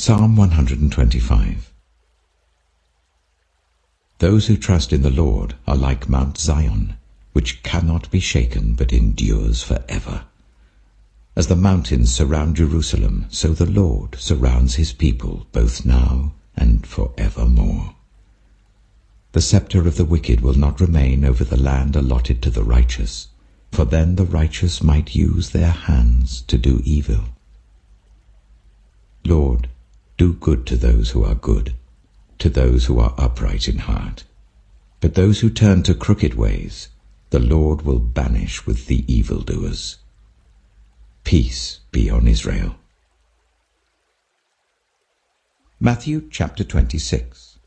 Psalm 125. Those who trust in the Lord are like Mount Zion, which cannot be shaken but endures forever. As the mountains surround Jerusalem, so the Lord surrounds his people both now and forevermore. The scepter of the wicked will not remain over the land allotted to the righteous, for then the righteous might use their hands to do evil. Lord, do good to those who are good, to those who are upright in heart. But those who turn to crooked ways, the Lord will banish with the evildoers. Peace be on Israel. Matthew chapter 26.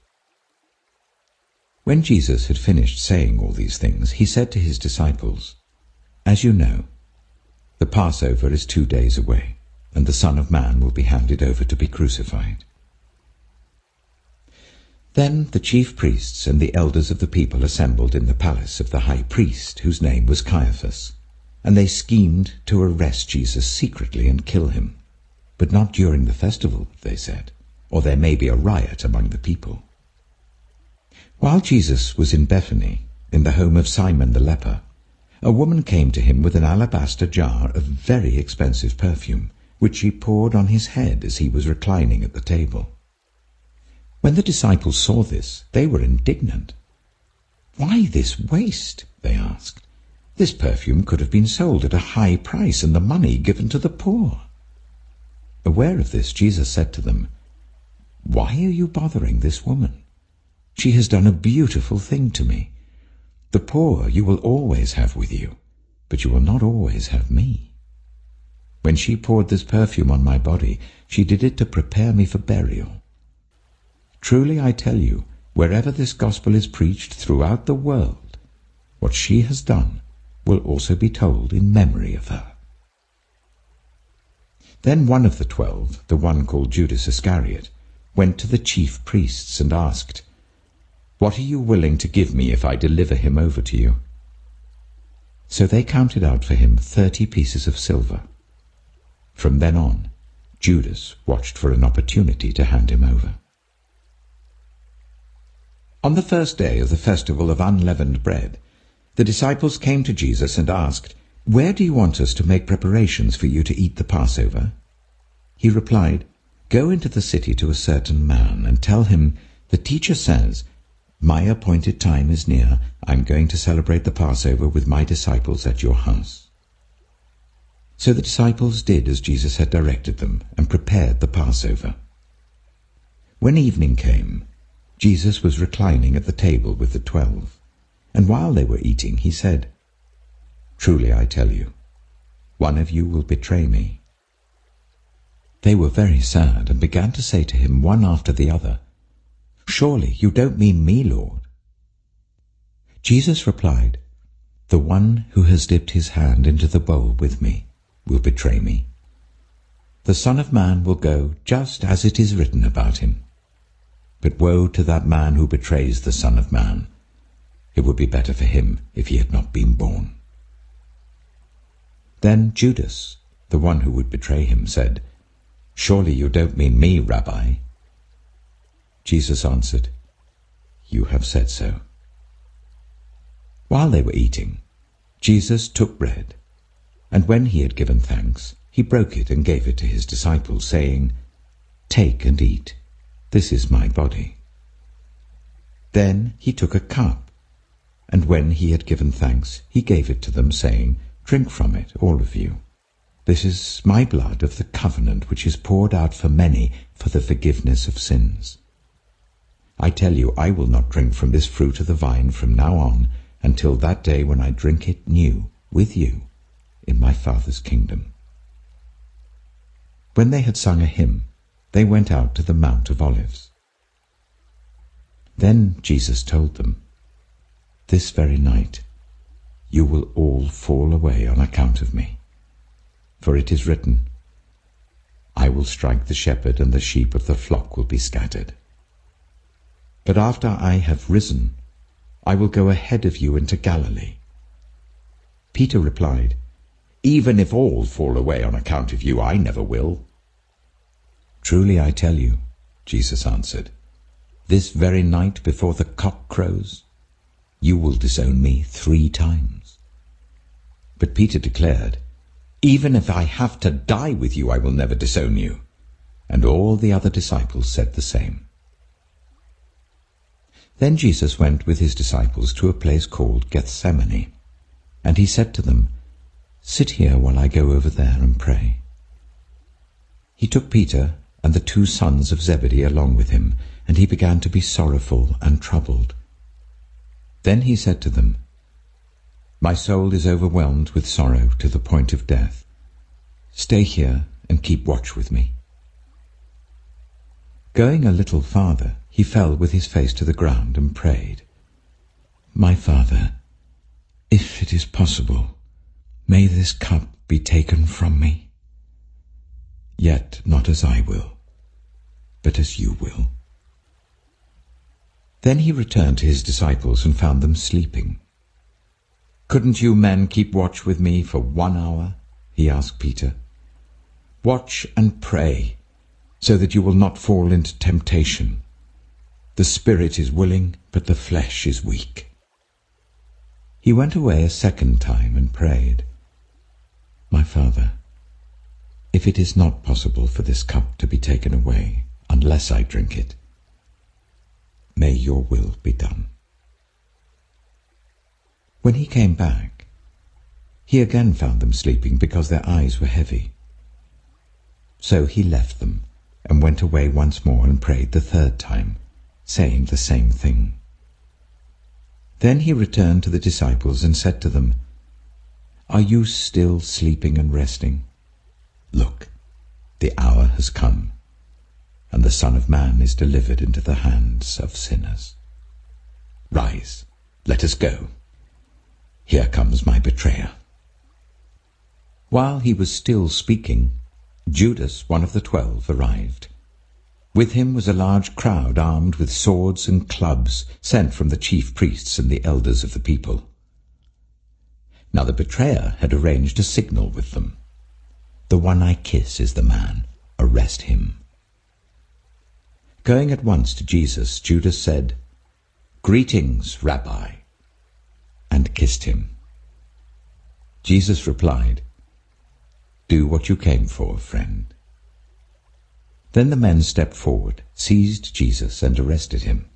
When Jesus had finished saying all these things, he said to his disciples, "As you know, the Passover is 2 days away, and the Son of Man will be handed over to be crucified." Then the chief priests and the elders of the people assembled in the palace of the high priest, whose name was Caiaphas, and they schemed to arrest Jesus secretly and kill him. But not during the festival, they said, or there may be a riot among the people. While Jesus was in Bethany, in the home of Simon the leper, a woman came to him with an alabaster jar of very expensive perfume, which she poured on his head as he was reclining at the table. When the disciples saw this, they were indignant. "Why this waste?" they asked. "This perfume could have been sold at a high price and the money given to the poor." Aware of this, Jesus said to them, "Why are you bothering this woman? She has done a beautiful thing to me. The poor you will always have with you, but you will not always have me. When she poured this perfume on my body, she did it to prepare me for burial. Truly I tell you, wherever this gospel is preached throughout the world, what she has done will also be told in memory of her." Then one of the 12, the one called Judas Iscariot, went to the chief priests and asked, "What are you willing to give me if I deliver him over to you?" So they counted out for him 30 pieces of silver. From then on, Judas watched for an opportunity to hand him over. On the first day of the festival of unleavened bread, the disciples came to Jesus and asked, "Where do you want us to make preparations for you to eat the Passover?" He replied, "Go into the city to a certain man and tell him, 'The teacher says, my appointed time is near. I'm going to celebrate the Passover with my disciples at your house.'" So the disciples did as Jesus had directed them and prepared the Passover. When evening came, Jesus was reclining at the table with the 12, and while they were eating, he said, "Truly I tell you, one of you will betray me." They were very sad and began to say to him one after the other, "Surely you don't mean me, Lord?" Jesus replied, "The one who has dipped his hand into the bowl with me will betray me. The Son of Man will go just as it is written about him. But woe to that man who betrays the Son of Man. It would be better for him if he had not been born." Then Judas, the one who would betray him, said, "Surely you don't mean me, Rabbi?" Jesus answered, "You have said so." While they were eating, Jesus took bread, and when he had given thanks, he broke it and gave it to his disciples, saying, "Take and eat. This is my body." Then he took a cup, and when he had given thanks, he gave it to them, saying, "Drink from it, all of you. This is my blood of the covenant, which is poured out for many for the forgiveness of sins. I tell you, I will not drink from this fruit of the vine from now on until that day when I drink it new with you in my Father's kingdom." When they had sung a hymn, they went out to the Mount of Olives. Then Jesus told them, "This very night you will all fall away on account of me. For it is written, 'I will strike the shepherd, and the sheep of the flock will be scattered.' But after I have risen, I will go ahead of you into Galilee." Peter replied, "Even if all fall away on account of you, I never will." "Truly I tell you," Jesus answered, "this very night before the cock crows, you will disown me 3 times. But Peter declared, "Even if I have to die with you, I will never disown you." And all the other disciples said the same. Then Jesus went with his disciples to a place called Gethsemane, and he said to them, "Sit here while I go over there and pray." He took Peter and the 2 sons of Zebedee along with him, and he began to be sorrowful and troubled. Then he said to them, "My soul is overwhelmed with sorrow to the point of death. Stay here and keep watch with me." Going a little farther, he fell with his face to the ground and prayed, "My Father, if it is possible, may this cup be taken from me. Yet not as I will, but as you will." Then he returned to his disciples and found them sleeping. "Couldn't you men keep watch with me for 1 hour?" he asked Peter. "Watch and pray, so that you will not fall into temptation. The spirit is willing, but the flesh is weak." He went away a second time and prayed, "My Father, if it is not possible for this cup to be taken away unless I drink it, may your will be done." When he came back, he again found them sleeping because their eyes were heavy. So he left them and went away once more and prayed the 3rd time, saying the same thing. Then he returned to the disciples and said to them, "Are you still sleeping and resting? Look, the hour has come, and the Son of Man is delivered into the hands of sinners. Rise, let us go. Here comes my betrayer." While he was still speaking, Judas, one of the 12, arrived. With him was a large crowd armed with swords and clubs, sent from the chief priests and the elders of the people. Now the betrayer had arranged a signal with them. "The one I kiss is the man. Arrest him." Going at once to Jesus, Judas said, "Greetings, Rabbi," and kissed him. Jesus replied, "Do what you came for, friend." Then the men stepped forward, seized Jesus, and arrested him.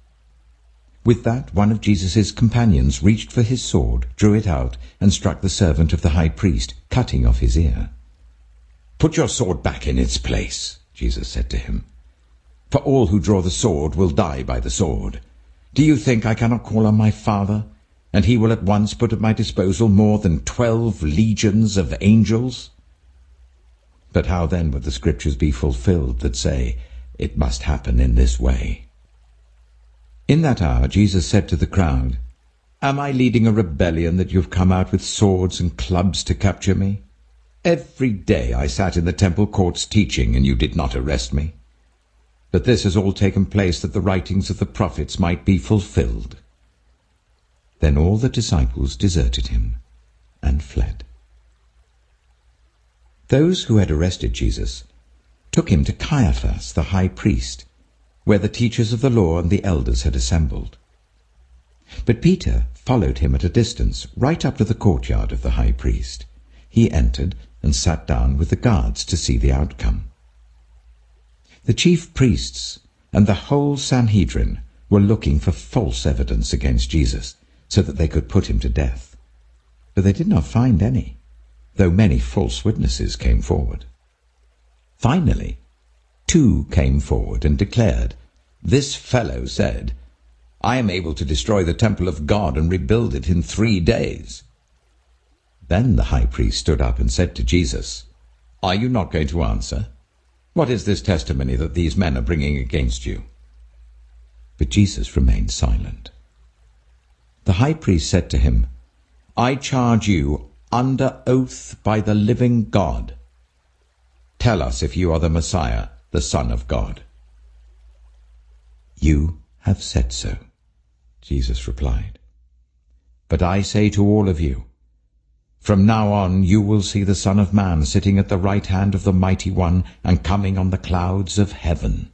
With that, one of Jesus' companions reached for his sword, drew it out, and struck the servant of the high priest, cutting off his ear. "Put your sword back in its place," Jesus said to him. "For all who draw the sword will die by the sword. Do you think I cannot call on my Father, and he will at once put at my disposal more than 12 legions of angels? But how then would the scriptures be fulfilled that say, 'It must happen in this way'?" In that hour Jesus said to the crowd, "Am I leading a rebellion that you have come out with swords and clubs to capture me? Every day I sat in the temple courts teaching, and you did not arrest me. But this has all taken place that the writings of the prophets might be fulfilled." Then all the disciples deserted him and fled. Those who had arrested Jesus took him to Caiaphas, the high priest, where the teachers of the law and the elders had assembled. But Peter followed him at a distance, right up to the courtyard of the high priest. He entered and sat down with the guards to see the outcome. The chief priests and the whole Sanhedrin were looking for false evidence against Jesus, so that they could put him to death. But they did not find any, though many false witnesses came forward. Finally, 2 came forward and declared, "This fellow said, 'I am able to destroy the temple of God and rebuild it in 3 days.'" Then the high priest stood up and said to Jesus, "Are you not going to answer? What is this testimony that these men are bringing against you?" But Jesus remained silent. The high priest said to him, "I charge you under oath by the living God. Tell us if you are the Messiah, the Son of God." "You have said so," Jesus replied. "But I say to all of you, From now on you will see the Son of Man sitting at the right hand of the Mighty One and coming on the clouds of heaven."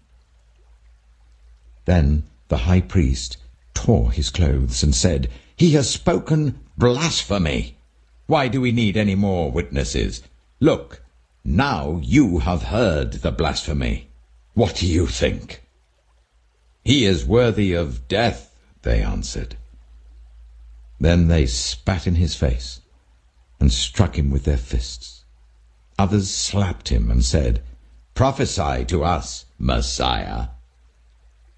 Then the high priest tore his clothes and said, "He has spoken blasphemy. Why do we need any more witnesses? Look, now you have heard the blasphemy. What do you think?" "He is worthy of death," they answered. Then they spat in his face and struck him with their fists. Others slapped him and said, "Prophesy to us, Messiah.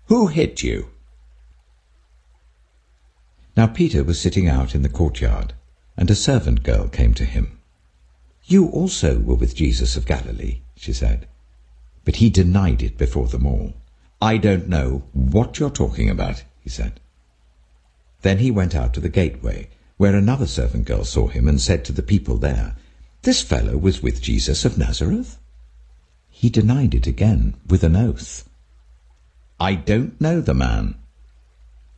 Who hit you?" Now Peter was sitting out in the courtyard, and a servant girl came to him. "You also were with Jesus of Galilee," she said. But he denied it before them all. "I don't know what you're talking about," he said. Then he went out to the gateway, where another servant girl saw him and said to the people there, "This fellow was with Jesus of Nazareth." He denied it again with an oath. "I don't know the man."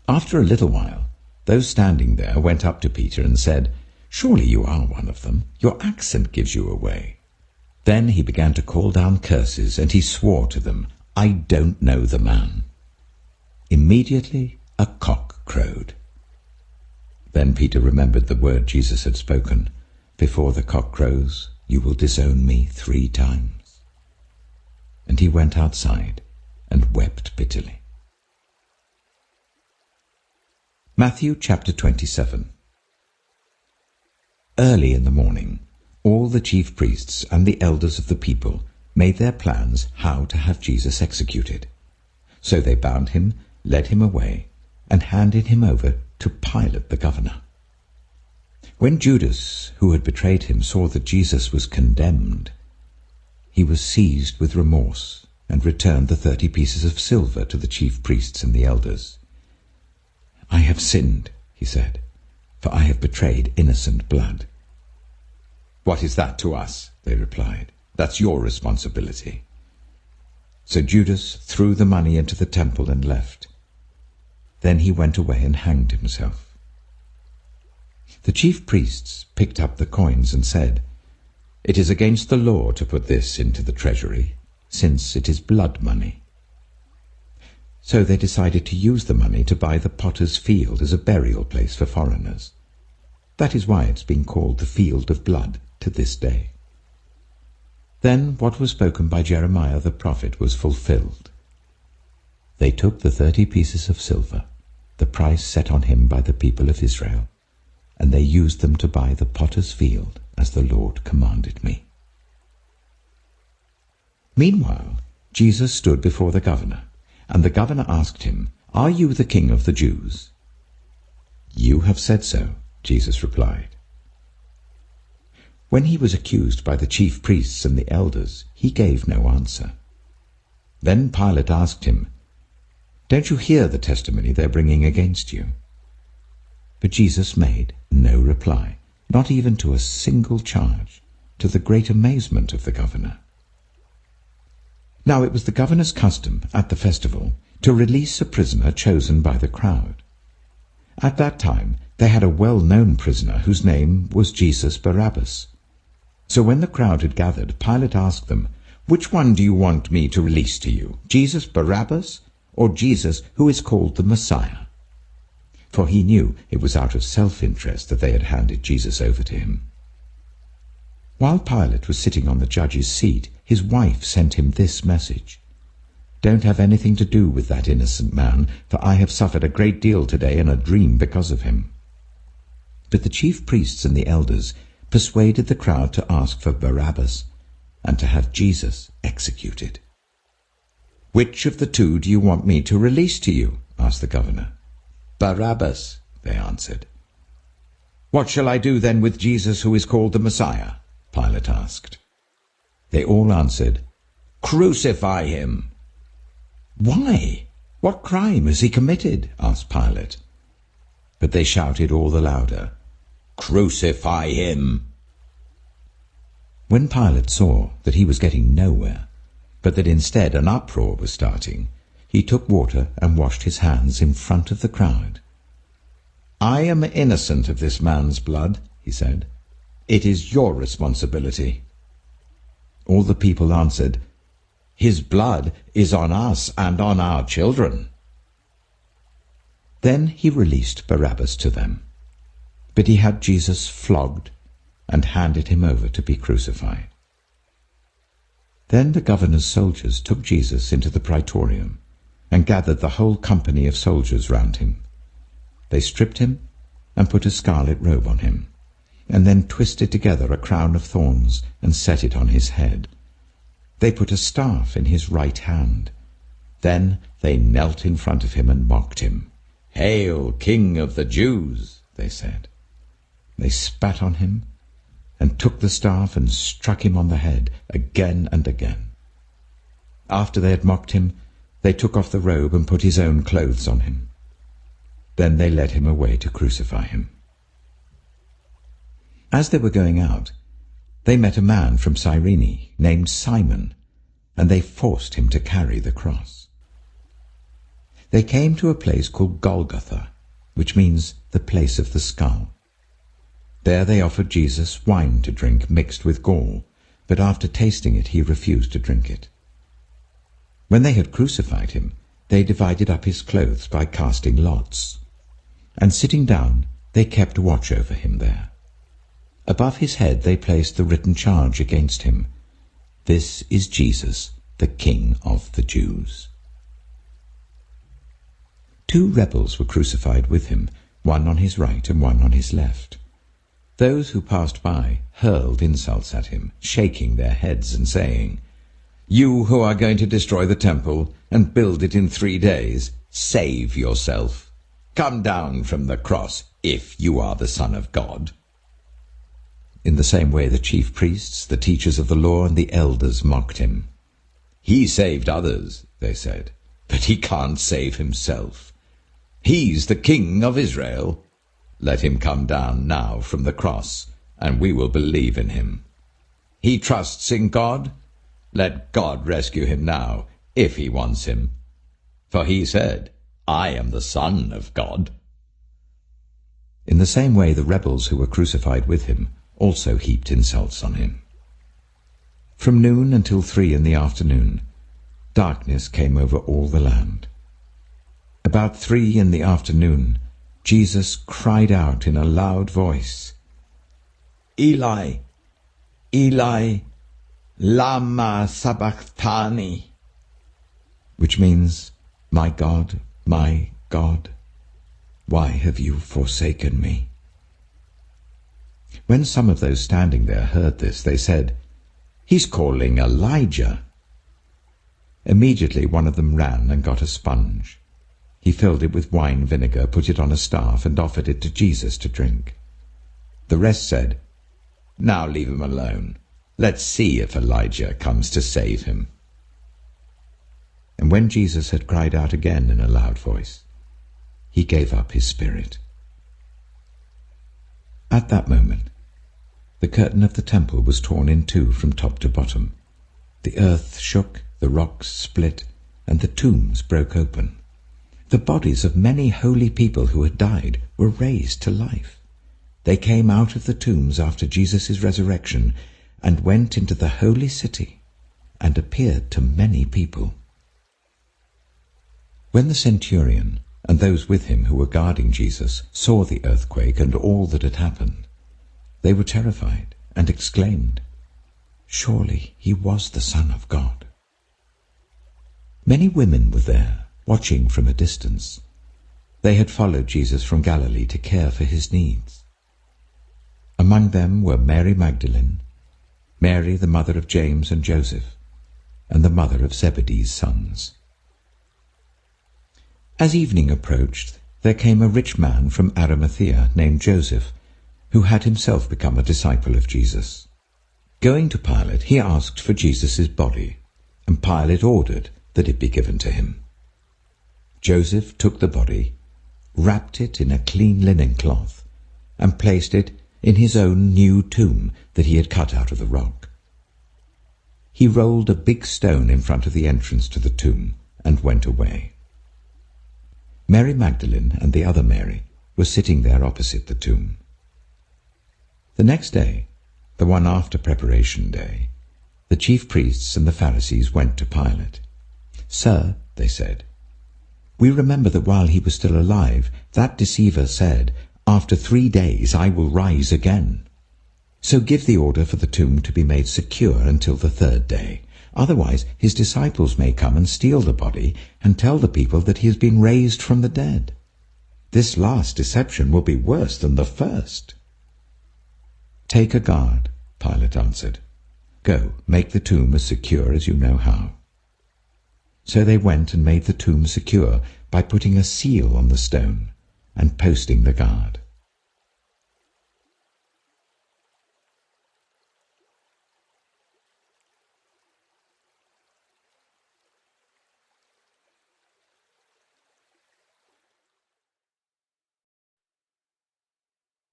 After a little while, those standing there went up to Peter and said, "Surely you are one of them. Your accent gives you away." Then he began to call down curses, and he swore to them, "I don't know the man." Immediately a cock crowed. Then Peter remembered the word Jesus had spoken, "Before the cock crows, you will disown me 3 times." And he went outside and wept bitterly. Matthew chapter 27. Early in the morning, all the chief priests and the elders of the people made their plans how to have Jesus executed. So they bound him, led him away, and handed him over to Pilate the governor. When Judas, who had betrayed him, saw that Jesus was condemned, he was seized with remorse and returned the 30 pieces of silver to the chief priests and the elders. "I have sinned," he said, "for I have betrayed innocent blood." "What is that to us?" they replied. "That's your responsibility." So Judas threw the money into the temple and left. Then he went away and hanged himself. The chief priests picked up the coins and said, "It is against the law to put this into the treasury, since it is blood money." So they decided to use the money to buy the potter's field as a burial place for foreigners. That is why it's been called the Field of Blood to this day. Then what was spoken by Jeremiah the prophet was fulfilled. They took the 30 pieces of silver, the price set on him by the people of Israel, and they used them to buy the potter's field as the Lord commanded me. Meanwhile, Jesus stood before the governor, and the governor asked him, "Are you the king of the Jews?" "You have said so," Jesus replied. When he was accused by the chief priests and the elders, he gave no answer. Then Pilate asked him, "Don't you hear the testimony they're bringing against you?" But Jesus made no reply, not even to a single charge, to the great amazement of the governor. Now it was the governor's custom at the festival to release a prisoner chosen by the crowd. At that time they had a well-known prisoner whose name was Jesus Barabbas. So when the crowd had gathered, Pilate asked them, "Which one do you want me to release to you, Jesus Barabbas or Jesus who is called the Messiah?" For he knew it was out of self-interest that they had handed Jesus over to him. While Pilate was sitting on the judge's seat, his wife sent him this message, "Don't have anything to do with that innocent man, for I have suffered a great deal today in a dream because of him." But the chief priests and the elders persuaded the crowd to ask for Barabbas and to have Jesus executed. "Which of the two do you want me to release to you?" asked the governor. "Barabbas," they answered. "What shall I do then with Jesus who is called the Messiah?" Pilate asked. They all answered, "Crucify him." "Why? What crime has he committed?" asked Pilate. But they shouted all the louder, "Crucify him!" When Pilate saw that he was getting nowhere, but that instead an uproar was starting, he took water and washed his hands in front of the crowd. "I am innocent of this man's blood," he said. "It is your responsibility." All the people answered, "His blood is on us and on our children." Then he released Barabbas to them, but he had Jesus flogged and handed him over to be crucified. Then the governor's soldiers took Jesus into the praetorium and gathered the whole company of soldiers round him. They stripped him and put a scarlet robe on him, and then twisted together a crown of thorns and set it on his head. They put a staff in his right hand. Then they knelt in front of him and mocked him. "Hail, King of the Jews!" they said. They spat on him and took the staff and struck him on the head again and again. After they had mocked him, they took off the robe and put his own clothes on him. Then they led him away to crucify him. As they were going out, they met a man from Cyrene named Simon, and they forced him to carry the cross. They came to a place called Golgotha, which means the place of the skull. There they offered Jesus wine to drink mixed with gall, but after tasting it he refused to drink it. When they had crucified him, they divided up his clothes by casting lots, and sitting down they kept watch over him there. Above his head they placed the written charge against him, "This is Jesus, the King of the Jews." 2 rebels were crucified with him, one on his right and one on his left. Those who passed by hurled insults at him, shaking their heads and saying, "You who are going to destroy the temple and build it in 3 days, save yourself. Come down from the cross if you are the Son of God." In the same way the chief priests, the teachers of the law, and the elders mocked him. "He saved others," they said, "but he can't save himself. He's the King of Israel. Let him come down now from the cross, and we will believe in him. He trusts in God. Let God rescue him now, if he wants him. For he said, 'I am the Son of God.'" In the same way the rebels who were crucified with him also heaped insults on him. From noon until 3 in the afternoon, darkness came over all the land. About 3 in the afternoon, Jesus cried out in a loud voice, "Eli, Eli, lama sabachthani," which means, my God, why have you forsaken me?" When some of those standing there heard this, they said, "He's calling Elijah." Immediately one of them ran and got a sponge. He filled it with wine vinegar, put it on a staff, and offered it to Jesus to drink. The rest said, "Now leave him alone. Let's see if Elijah comes to save him." And when Jesus had cried out again in a loud voice, he gave up his spirit. At that moment, the curtain of the temple was torn in 2 from top to bottom. The earth shook, the rocks split, and the tombs broke open. The bodies of many holy people who had died were raised to life. They came out of the tombs after Jesus' resurrection and went into the holy city and appeared to many people. When the centurion and those with him who were guarding Jesus saw the earthquake and all that had happened, they were terrified and exclaimed, "Surely he was the Son of God." Many women were there, watching from a distance. They had followed Jesus from Galilee to care for his needs. Among them were Mary Magdalene, Mary the mother of James and Joseph, and the mother of Zebedee's sons. As evening approached, there came a rich man from Arimathea named Joseph, who had himself become a disciple of Jesus. Going to Pilate, he asked for Jesus' body, and Pilate ordered that it be given to him. Joseph took the body, wrapped it in a clean linen cloth, and placed it in his own new tomb that he had cut out of the rock. He rolled a big stone in front of the entrance to the tomb and went away. Mary Magdalene and the other Mary were sitting there opposite the tomb. The next day, the one after Preparation Day, the chief priests and the Pharisees went to Pilate. "Sir," they said, "we remember that while he was still alive, that deceiver said, 'After 3 days I will rise again.' So give the order for the tomb to be made secure until the 3rd day. Otherwise his disciples may come and steal the body and tell the people that he has been raised from the dead. This last deception will be worse than the first." "Take a guard," Pilate answered. "Go, make the tomb as secure as you know how." So they went and made the tomb secure by putting a seal on the stone and posting the guard.